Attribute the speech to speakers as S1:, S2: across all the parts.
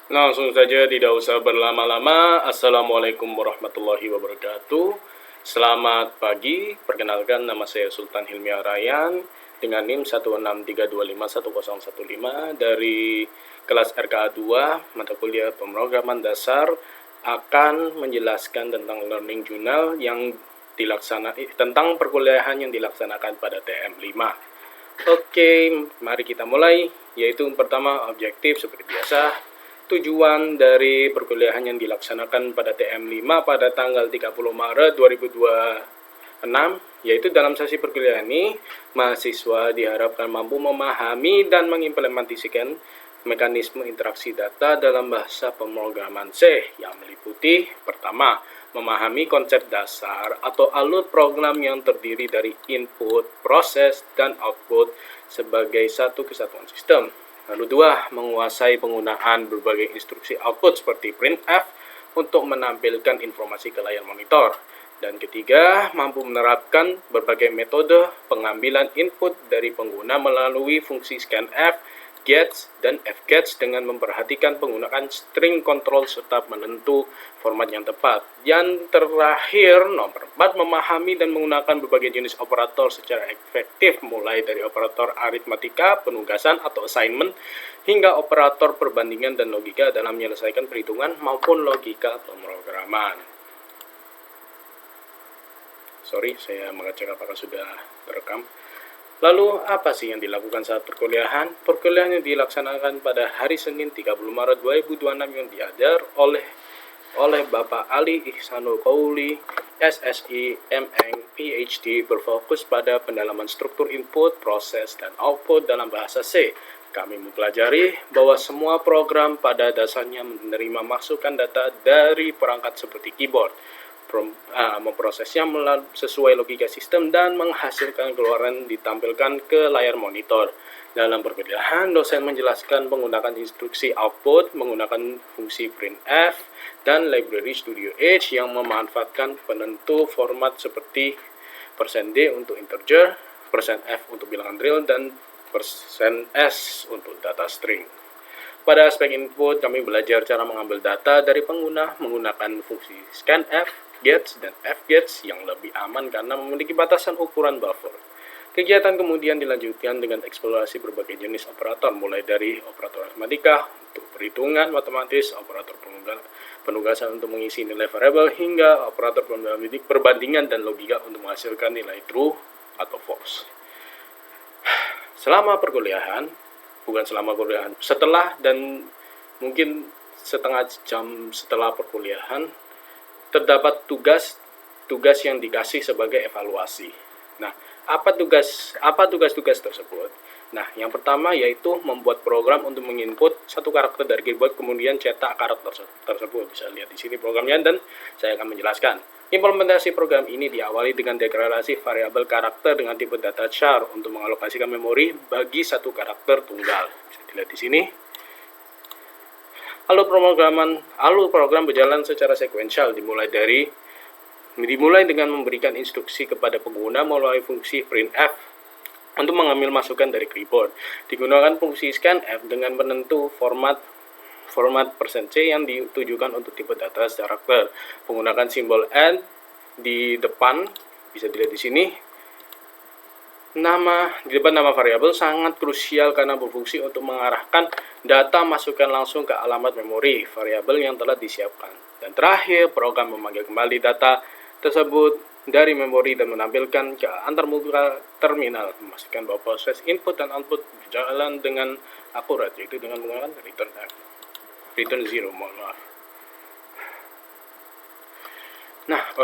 S1: Langsung saja, tidak usah berlama-lama. Assalamualaikum warahmatullahi wabarakatuh. Selamat pagi, perkenalkan nama saya Sultan Hilmiah Ryan dengan NIM 163251015 dari kelas RKA 2 mata kuliah pemrograman dasar, akan menjelaskan tentang learning journal yang tentang perkuliahan yang dilaksanakan pada TM5. Oke, mari kita mulai, yaitu pertama objektif seperti biasa. Tujuan dari perkuliahan yang dilaksanakan pada TM5 pada tanggal 30 Maret 2026, yaitu dalam sesi perkuliahan ini, mahasiswa diharapkan mampu memahami dan mengimplementasikan mekanisme interaksi data dalam bahasa pemrograman C yang meliputi pertama, memahami konsep dasar atau alur program yang terdiri dari input, proses, dan output sebagai satu kesatuan sistem. Lalu dua, menguasai penggunaan berbagai instruksi output seperti printf untuk menampilkan informasi ke layar monitor. Dan ketiga, mampu menerapkan berbagai metode pengambilan input dari pengguna melalui fungsi scanf, gets, dan fgets dengan memperhatikan penggunaan string control serta menentu format yang tepat. Yang terakhir, nomor 4, memahami dan menggunakan berbagai jenis operator secara efektif, mulai dari operator aritmatika, penugasan atau assignment, hingga operator perbandingan dan logika dalam menyelesaikan perhitungan maupun logika pemrograman. Sorry, saya mengecek apakah sudah terekam. Lalu, apa sih yang dilakukan saat perkuliahan? Perkuliahan yang dilaksanakan pada hari Senin 30 Maret 2026 yang diajar oleh Bapak Ali Ihsanul Qouli, SSI, MN, PhD, berfokus pada pendalaman struktur input, proses, dan output dalam bahasa C. Kami mempelajari bahwa semua program pada dasarnya menerima masukan data dari perangkat seperti keyboard, memprosesnya sesuai logika sistem dan menghasilkan keluaran ditampilkan ke layar monitor. Dalam perkuliahan, dosen menjelaskan menggunakan instruksi output, menggunakan fungsi printf, dan library Studio H yang memanfaatkan penentu format seperti %d untuk integer, %f untuk bilangan real, dan %s untuk data string. Pada aspek input, kami belajar cara mengambil data dari pengguna menggunakan fungsi scanf, gets, dan fgets yang lebih aman karena memiliki batasan ukuran buffer. Kegiatan kemudian dilanjutkan dengan eksplorasi berbagai jenis operator, mulai dari operator aritmatika untuk perhitungan matematis, operator penugasan untuk mengisi nilai variabel, hingga operator perbandingan dan logika untuk menghasilkan nilai true atau false. Setelah dan mungkin setengah jam setelah perkuliahan, terdapat tugas yang dikasih sebagai evaluasi. Nah, apa tugas-tugas tersebut? Nah, yang pertama yaitu membuat program untuk menginput satu karakter dari keyboard, kemudian cetak karakter tersebut. Bisa lihat di sini programnya dan saya akan menjelaskan. Implementasi program ini diawali dengan deklarasi variabel karakter dengan tipe data char untuk mengalokasikan memori bagi satu karakter tunggal. Bisa dilihat di sini. Alur program berjalan secara sekuensial, dimulai dengan memberikan instruksi kepada pengguna melalui fungsi printf untuk mengambil masukan dari keyboard. Digunakan fungsi scanf dengan penentu format %c yang ditujukan untuk tipe data karakter. Menggunakan simbol and di depan, bisa dilihat di sini. Di depan nama variabel sangat krusial karena berfungsi untuk mengarahkan data masukan langsung ke alamat memori variabel yang telah disiapkan. Dan terakhir, program memanggil kembali data tersebut dari memori dan menampilkan ke antarmuka terminal, memastikan bahwa proses input dan output berjalan dengan akurat, yaitu dengan menggunakan return 0, mohon maaf. Nah,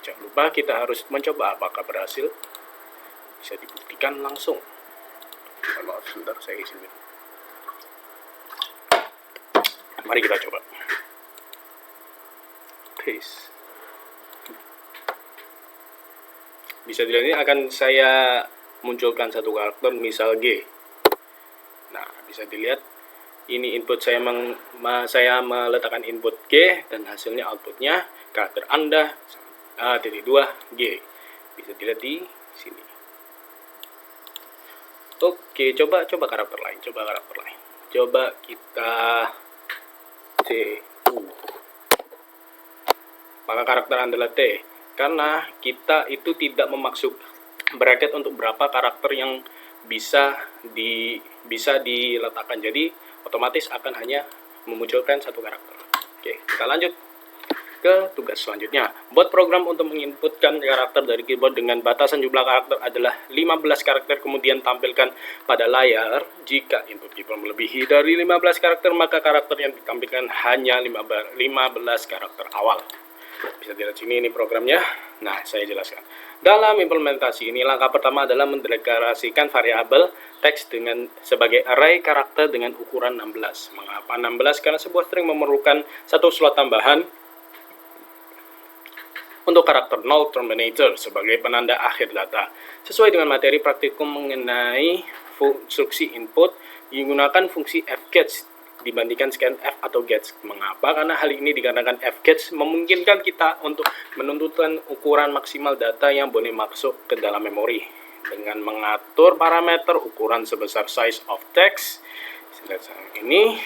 S1: jangan lupa kita harus mencoba apakah berhasil. Bisa dibuktikan langsung. Maaf, sebentar saya isi minum. Mari kita coba. Peace. Bisa dilihat ini akan saya munculkan satu karakter, misal G. Nah, bisa dilihat ini input saya meletakkan input G dan hasilnya outputnya karakter Anda titik 2 G. Bisa dilihat di sini. Oke, coba karakter lain. Coba kita T, U. Maka karakter adalah T, karena kita itu tidak memaksud bracket untuk berapa karakter yang bisa diletakkan. Jadi otomatis akan hanya memunculkan satu karakter. Oke, kita lanjut ke tugas selanjutnya. Buat program untuk menginputkan karakter dari keyboard dengan batasan jumlah karakter adalah 15 karakter, kemudian tampilkan pada layar. Jika input keyboard melebihi dari 15 karakter, maka karakter yang ditampilkan hanya 15 karakter awal. Bisa dilihat sini, ini programnya. Nah, saya jelaskan. Dalam implementasi ini, langkah pertama adalah mendeklarasikan variabel teks sebagai array karakter dengan ukuran 16. Mengapa 16? Karena sebuah string memerlukan satu slot tambahan untuk karakter null terminator sebagai penanda akhir data. Sesuai dengan materi praktikum mengenai instruksi input, digunakan fungsi fgetch dibandingkan scan f atau getch. Mengapa? Karena hal ini dikarenakan fgetch memungkinkan kita untuk menentukan ukuran maksimal data yang boleh masuk ke dalam memori dengan mengatur parameter ukuran sebesar size of text. Ini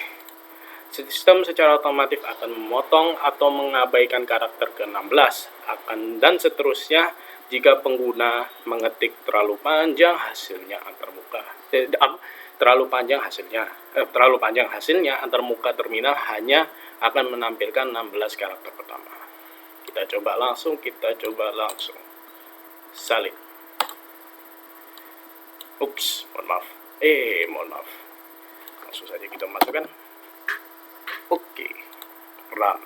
S1: sistem secara otomatis akan memotong atau mengabaikan karakter ke-16 dan seterusnya jika pengguna mengetik terlalu panjang hasilnya antarmuka. Terlalu panjang hasilnya antarmuka terminal hanya akan menampilkan 16 karakter pertama. Kita coba langsung. Salin. Mohon maaf. Langsung saja kita masukkan. Oke, run.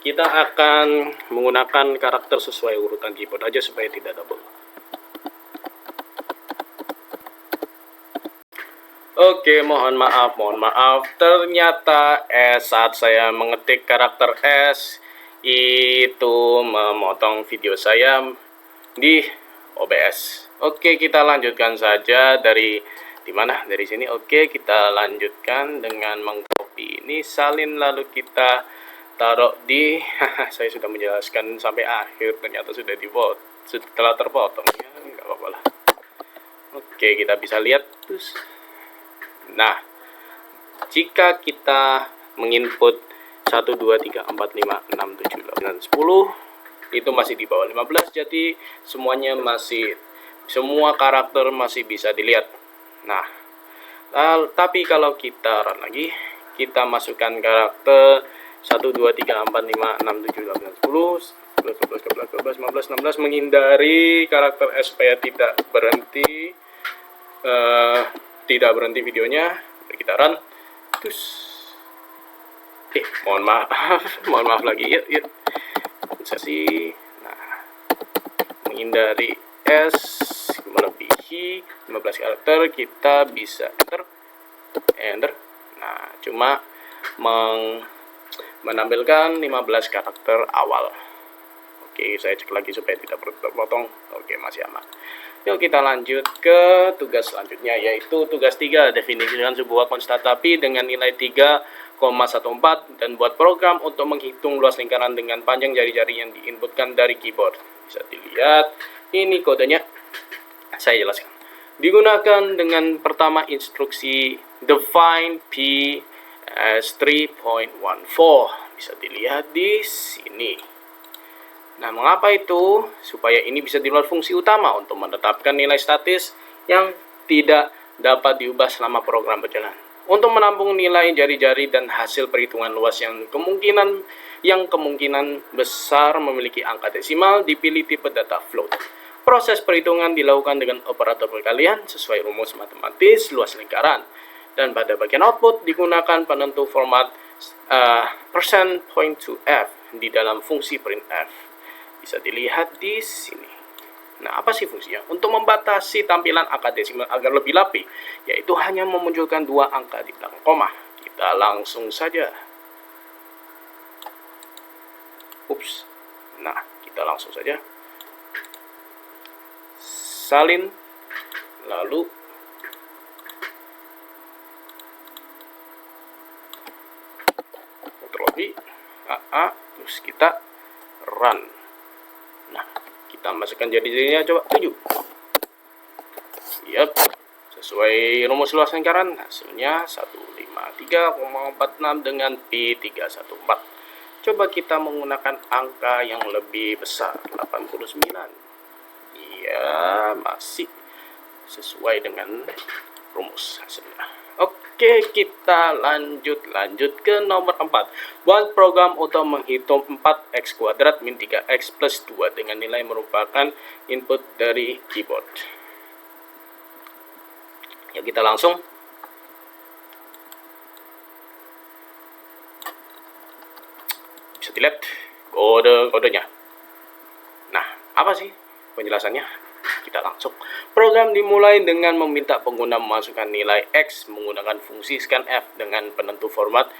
S1: Kita akan menggunakan karakter sesuai urutan keyboard aja supaya tidak double. Oke, mohon maaf. Ternyata saat saya mengetik karakter S itu memotong video saya di OBS. Oke, kita lanjutkan saja dari mana? Dari sini. Oke, kita lanjutkan dengan mengcopy ini salin, lalu kita taruh di saya sudah menjelaskan sampai akhir, ternyata sudah setelah terpotong ya, nggak apa-apa lah. Oke, kita bisa lihat terus. Nah, jika kita menginput 1, 2, 3, 4, 5, 6, 7, 8, 10 itu masih di bawah 15, jadi semua karakter masih bisa dilihat. Nah, tapi kalau kita run lagi, kita masukkan karakter 1, 2, 3, 4, 5, 6, 7, 8, 10, 11, 12, 15, 16, menghindari karakter S supaya tidak berhenti videonya. Kita run. Terus mohon maaf lagi. Yuk. Sesi. Nah, menghindari S melebihi 15 karakter, kita bisa enter. Nah, cuma menampilkan 15 karakter awal. Oke, saya cek lagi supaya tidak terpotong. Oke, masih aman. Yuk kita lanjut ke tugas selanjutnya, yaitu tugas 3, definisikan sebuah konstan tapi dengan nilai 3,14 dan buat program untuk menghitung luas lingkaran dengan panjang jari-jari yang diinputkan dari keyboard. Bisa dilihat, ini kodenya. Saya jelaskan. Digunakan dengan pertama instruksi define p as 3.14. Bisa dilihat di sini. Nah, mengapa itu? Supaya ini bisa di luar fungsi utama untuk menetapkan nilai statis yang tidak dapat diubah selama program berjalan. Untuk menampung nilai jari-jari dan hasil perhitungan luas yang kemungkinan besar memiliki angka desimal, dipilih tipe data float. Proses perhitungan dilakukan dengan operator perkalian sesuai rumus matematis luas lingkaran. Dan pada bagian output digunakan penentu format %.2f di dalam fungsi printf. Bisa dilihat di sini. Nah, apa sih fungsinya? Untuk membatasi tampilan angka desimal agar lebih rapi, yaitu hanya memunculkan 2 angka di belakang koma. Kita langsung saja. Nah, kita langsung saja. Salin, lalu Ctrl+V, terus kita run. Nah, kita masukkan jari-jarinya, coba 7. Yap, sesuai rumus luas lingkaran hasilnya 153. 3,46 dengan pi 314. Coba kita menggunakan angka yang lebih besar, 89. Iya, masih sesuai dengan rumus hasilnya. Oke, kita lanjut ke nomor 4. Buat program untuk menghitung 4x² min 3x plus 2 dengan nilai merupakan input dari keyboard. Ya, kita langsung bisa dilihat kodenya. Nah, apa sih penjelasannya? Kita langsung. Program dimulai dengan meminta pengguna memasukkan nilai X menggunakan fungsi scanf dengan penentu format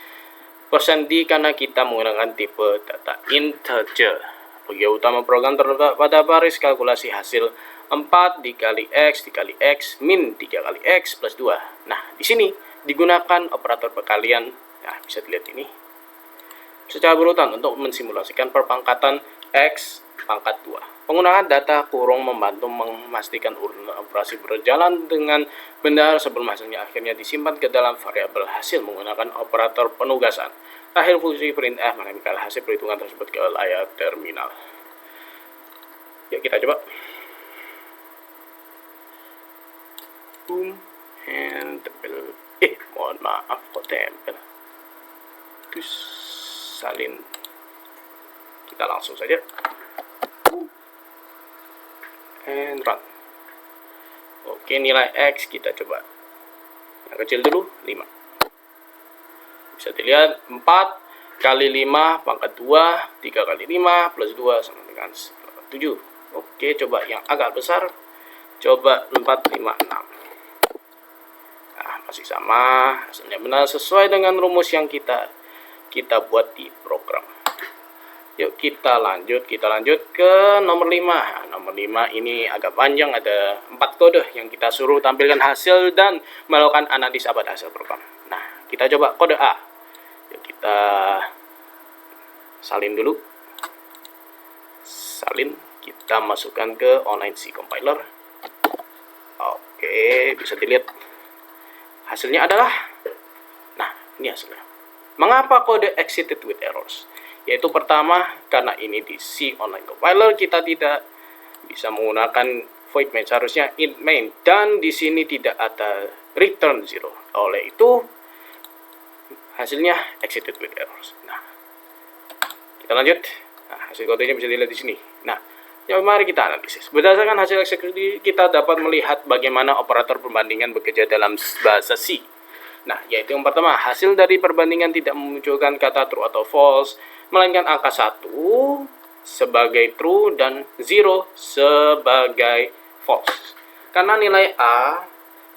S1: %d karena kita menggunakan tipe data integer. Logika utama program terletak pada baris kalkulasi hasil 4 dikali X min 3 kali X plus 2. Nah, di sini digunakan operator perkalian. Nah, bisa dilihat ini. Secara berurutan untuk mensimulasikan perpangkatan X pangkat 2. Penggunaan data kurung membantu memastikan urutan operasi berjalan dengan benar sebelum hasilnya akhirnya disimpan ke dalam variabel hasil menggunakan operator penugasan. Akhir fungsi printf menempel hasil perhitungan tersebut ke layar terminal. Ya, kita coba. Boom, and tempel. Mohon maaf kok tempel. Terus salin. Kita langsung saja. And run. Oke, nilai X kita coba. Yang kecil dulu, 5. Bisa dilihat 4 kali 5 pangkat 2, 3 kali 5 plus 2 sama dengan 7. Oke, coba yang agak besar. Coba 4, 5, 6. Nah, masih sama. Hasilnya benar sesuai dengan rumus yang kita buat di program. Yuk kita lanjut ke nomor 5. Nomor 5 ini agak panjang, ada 4 kode yang kita suruh tampilkan hasil dan melakukan analisa pada hasil program. Nah, kita coba kode A. Yuk kita salin dulu. Salin, kita masukkan ke online C compiler. Oke, bisa dilihat hasilnya adalah, nah ini hasilnya. Mengapa kode exited with errors? Yaitu pertama, karena ini di C online compiler kita tidak bisa menggunakan void main, seharusnya int main, dan di sini tidak ada return 0. Oleh itu hasilnya exited with errors. Nah, kita lanjut. Nah, hasil kodenya bisa dilihat di sini. Nah, ya mari kita analisis. Berdasarkan hasil eksekusi, kita dapat melihat bagaimana operator perbandingan bekerja dalam bahasa C. Nah, yaitu yang pertama, hasil dari perbandingan tidak memunculkan kata true atau false, melainkan angka 1 sebagai true dan 0 sebagai false. Karena nilai A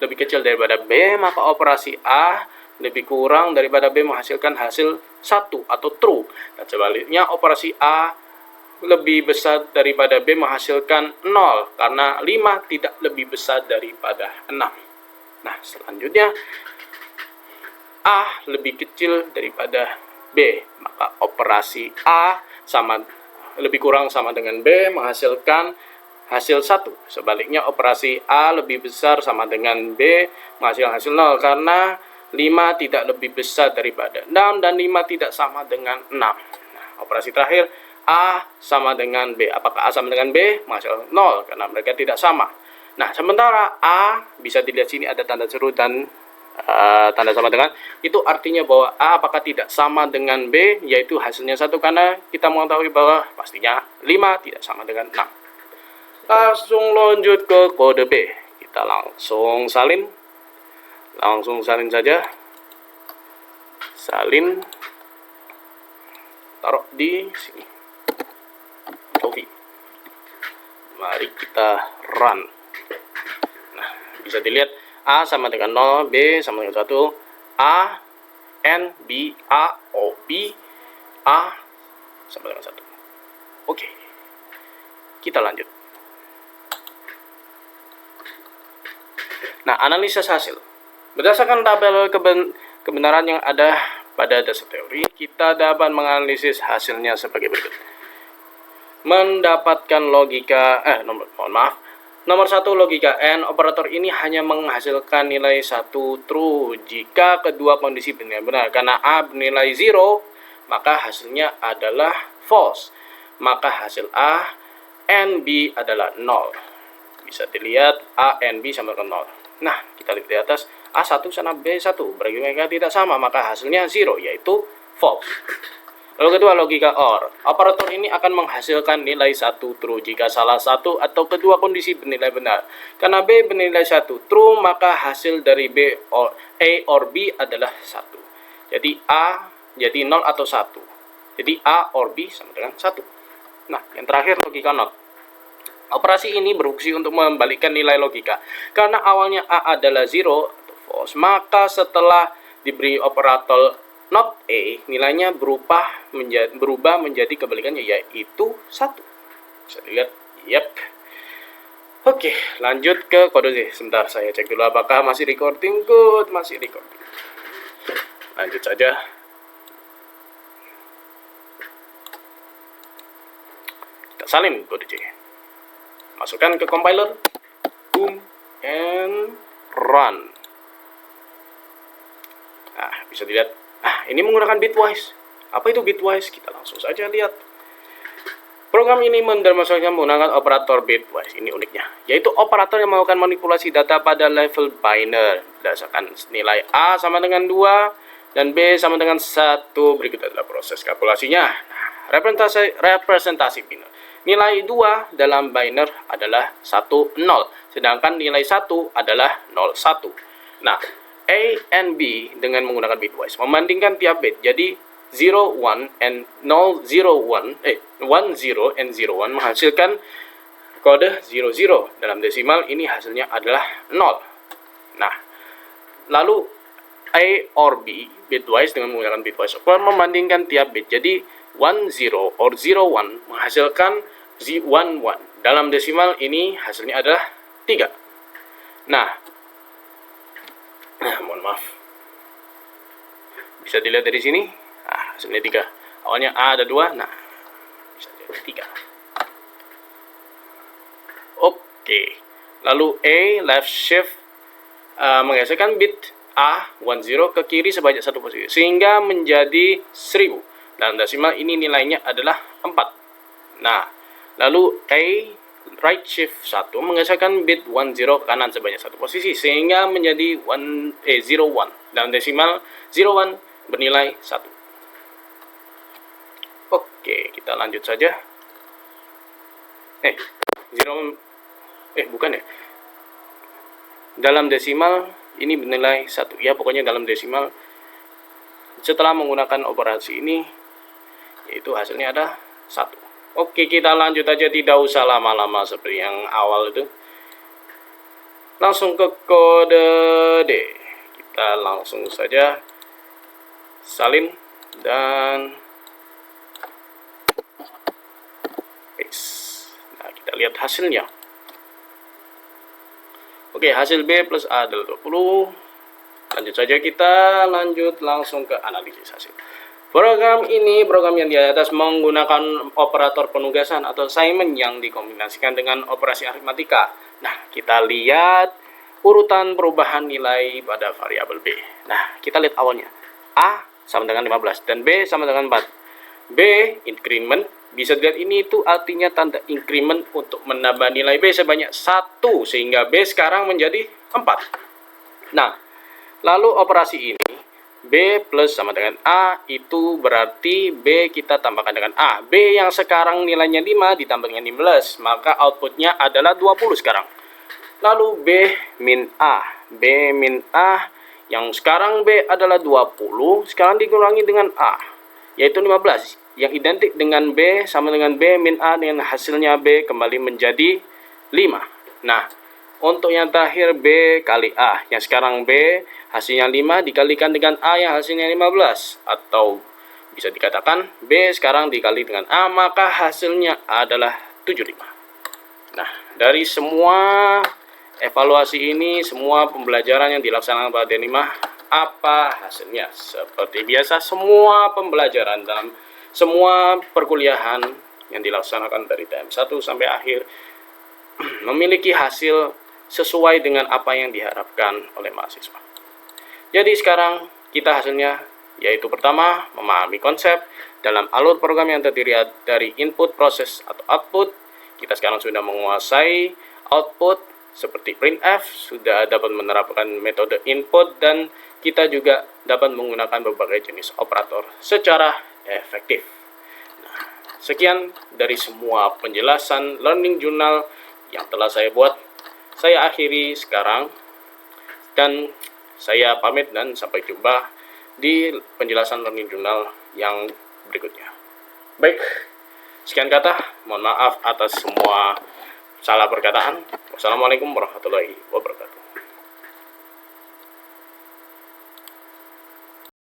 S1: lebih kecil daripada B, maka operasi A lebih kurang daripada B menghasilkan hasil 1 atau true. Dan sebaliknya, operasi A lebih besar daripada B menghasilkan 0, karena 5 tidak lebih besar daripada 6. Nah, selanjutnya, A lebih kecil daripada B, maka operasi A lebih kurang sama dengan B menghasilkan hasil 1. Sebaliknya, operasi A lebih besar sama dengan B menghasilkan hasil 0, karena 5 tidak lebih besar daripada 6 dan 5 tidak sama dengan 6. Nah, operasi terakhir, A sama dengan B. Apakah A sama dengan B? Menghasilkan 0, karena mereka tidak sama. Nah, sementara A bisa dilihat sini ada tanda seru dan tanda sama dengan, itu artinya bahwa A apakah tidak sama dengan B, yaitu hasilnya 1, karena kita mengetahui bahwa pastinya 5 tidak sama dengan 6. Langsung lanjut ke kode B. Kita langsung salin saja. Salin, taruh di sini. Oke. Mari kita run. Nah, bisa dilihat A sama dengan 0, B sama dengan 1, A, N, B, A, O, B, A sama dengan 1. Oke, kita lanjut. Nah, analisis hasil. Berdasarkan tabel kebenaran yang ada pada dasar teori, kita dapat menganalisis hasilnya sebagai berikut. Mendapatkan logika, Nomor 1 logika AND, operator ini hanya menghasilkan nilai 1 true jika kedua kondisi benar-benar. Karena A bernilai 0, maka hasilnya adalah false. Maka hasil A and B adalah 0. Bisa dilihat A and B sama dengan 0. Nah, kita lihat di atas A1 sama B1. Berarti mereka tidak sama, maka hasilnya 0, yaitu false. Lalu kedua, logika OR. Operator ini akan menghasilkan nilai 1 true jika salah satu atau kedua kondisi bernilai benar. Karena B bernilai 1 true, maka hasil dari A or B adalah 1. Jadi A jadi 0 atau 1. Jadi A or B sama dengan 1. Nah, yang terakhir logika NOT. Operasi ini berfungsi untuk membalikkan nilai logika. Karena awalnya A adalah 0 atau false, maka setelah diberi operator not A, nilainya berubah menjadi kebalikannya, yaitu 1. Bisa dilihat, yep. Oke, lanjut ke kode Z. Sebentar, saya cek dulu apakah masih recording. Good, masih recording. Lanjut saja. Kita salin kode Z. Masukkan ke compiler. Boom, and run. Nah, bisa dilihat. Nah, ini menggunakan bitwise. Apa itu bitwise? Kita langsung saja lihat. Program ini menggunakan operator bitwise. Ini uniknya, yaitu operator yang melakukan manipulasi data pada level binary berdasarkan nilai A sama dengan 2 dan B sama dengan 1. Berikut adalah proses kalkulasinya. Nah, representasi binary. Nilai 2 dalam binary adalah 1, 0, sedangkan nilai 1 adalah 0, 1. Nah, A and B dengan menggunakan bitwise membandingkan tiap bit. Jadi 0, 1 and 0, 0, 1, 10 and 01 menghasilkan kode 00. Dalam desimal ini hasilnya adalah 0. Nah, lalu A or B bitwise dengan menggunakan bitwise membandingkan tiap bit. Jadi 10 or 01 menghasilkan 11. Dalam desimal ini hasilnya adalah 3. Nah, mohon maaf. Bisa dilihat dari sini. Nah, hasilnya 3. Awalnya A ada 2. Nah, bisa jadi 3. Oke. Lalu A left shift menggeserkan bit A 10 ke kiri sebanyak 1 posisi sehingga menjadi 1000. Dalam desimal ini nilainya adalah 4. Nah, lalu A right shift 1 menggeserkan bit 10 ke kanan sebanyak 1 posisi sehingga menjadi 01. Dalam desimal 01 bernilai 1. Oke, kita lanjut saja. Bukan ya. Dalam desimal ini bernilai 1. Ya, pokoknya dalam desimal setelah menggunakan operasi ini, yaitu hasilnya ada 1. Oke, kita lanjut aja, tidak usah lama-lama seperti yang awal itu. Langsung ke kode D. Kita langsung saja salin dan paste. Nah, kita lihat hasilnya. Oke, hasil B plus A adalah 20. Lanjut saja, kita lanjut langsung ke analisis hasil. Program ini, program yang di atas menggunakan operator penugasan atau assignment yang dikombinasikan dengan operasi aritmatika. Nah, kita lihat urutan perubahan nilai pada variabel B. Nah, kita lihat awalnya. A sama dengan 15 dan B sama dengan 4. B, increment. Bisa dilihat ini itu artinya tanda increment untuk menambah nilai B sebanyak 1 sehingga B sekarang menjadi 4. Nah, lalu operasi ini B plus sama dengan A itu berarti B kita tambahkan dengan A. B yang sekarang nilainya 5 ditambah dengan 15, maka outputnya adalah 20 sekarang. Lalu B min A. B min A yang sekarang B adalah 20, sekarang dikurangi dengan A, yaitu 15. Yang identik dengan B sama dengan B min A dengan hasilnya B kembali menjadi 5. Nah, untuk yang terakhir B kali A, yang sekarang B hasilnya 5 dikalikan dengan A yang hasilnya 15. Atau bisa dikatakan B sekarang dikali dengan A, maka hasilnya adalah 75. Nah, dari semua evaluasi ini, semua pembelajaran yang dilaksanakan pada D5, apa hasilnya? Seperti biasa, semua pembelajaran dalam semua perkuliahan yang dilaksanakan dari TM1 sampai akhir memiliki hasil sesuai dengan apa yang diharapkan oleh mahasiswa. Jadi sekarang kita hasilnya yaitu pertama, memahami konsep dalam alur program yang terdiri dari input, proses, atau output. Kita sekarang sudah menguasai output seperti printf, sudah dapat menerapkan metode input, dan kita juga dapat menggunakan berbagai jenis operator secara efektif. Nah, sekian dari semua penjelasan learning journal yang telah saya buat. Saya akhiri sekarang dan saya pamit dan sampai jumpa di penjelasan learning journal yang berikutnya. Baik, sekian kata. Mohon maaf atas semua salah perkataan. Wassalamualaikum warahmatullahi wabarakatuh.